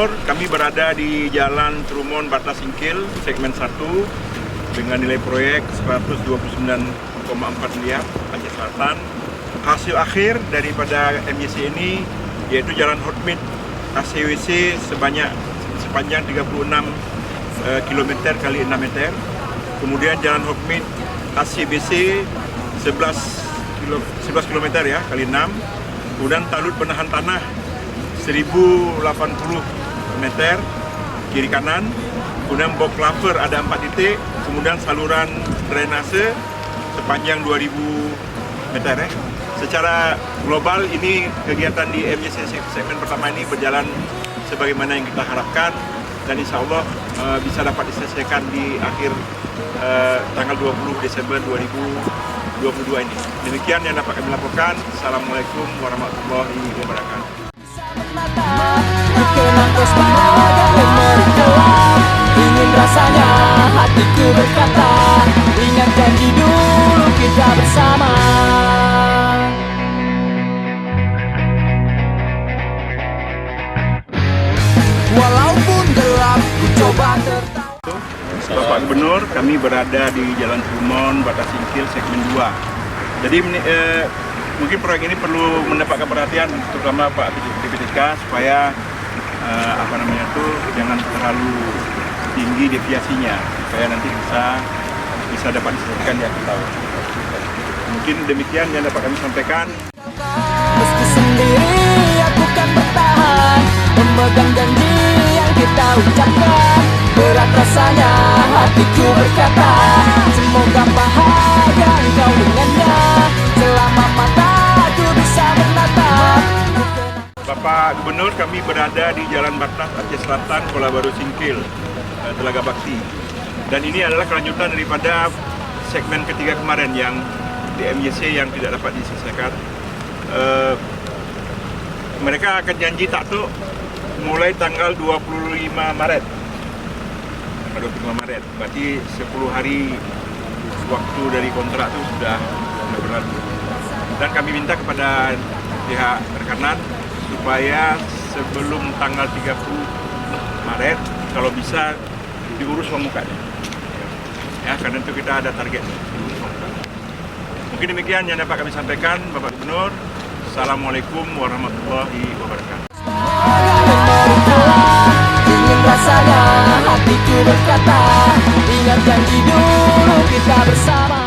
Gubernur, kami berada di Jalan Trumon Batas Singkil, segmen 1 dengan nilai proyek 129,4 miliar Aceh Selatan. Hasil akhir daripada MYC ini yaitu Jalan Hotmit ACWC sepanjang 36 km kali 6 meter. Kemudian Jalan Hotmit ACBC 11 km ya kali 6. Kemudian talud penahan tanah 1080 meter kiri kanan. Kemudian box culvert ada 4 titik. Kemudian saluran drainase sepanjang 2000 meter ya. Secara global ini kegiatan di MYC segmen pertama ini berjalan sebagaimana yang kita harapkan dan insya Allah bisa dapat diselesaikan di akhir tanggal 20 Desember 2022 ini. Demikian yang dapat kami laporkan. Assalamualaikum warahmatullahi wabarakatuh. Ingin rasanya hatiku berkata, ingat janji dulu kita bersama. Walaupun gelap, ku coba tertawa. Bapak Gubernur, kami berada di Jalan Trumon Batas Singkil segmen 2. Jadi mungkin proyek ini perlu mendapatkan perhatian terutama Pak DPTK supaya jangan terlalu tinggi deviasinya supaya nanti bisa dapat diselesaikan di akhir tahun. Mungkin demikian yang dapat kami sampaikan. Meski sendiri aku kan bertahan, memegang janji yang kita ucapkan. Berat rasanya hatiku berkata, semoga bahagia engkau dengannya selama mataku bisa menatap. Bapak Gubernur, kami berada di Jalan Batas Aceh Selatan, Kuala Baru Singkil, Telaga Bakti. Dan ini adalah kelanjutan daripada segmen ketiga kemarin yang di MYC yang tidak dapat diselesaikan. Mereka akan janji takluk mulai tanggal 25 Maret. Tanggal 25 Maret, berarti 10 hari waktu dari kontrak itu sudah berlalu. Dan kami minta kepada pihak rekanan supaya sebelum tanggal 30 Maret kalau bisa diurus pemukanya. Ya, karena itu kita ada target diurus pemukanya. Mungkin demikian yang dapat kami sampaikan, Bapak Gubernur. Assalamualaikum warahmatullahi wabarakatuh. Ingin rasanya hatiku berkata, ingat janji dulu kita bersama.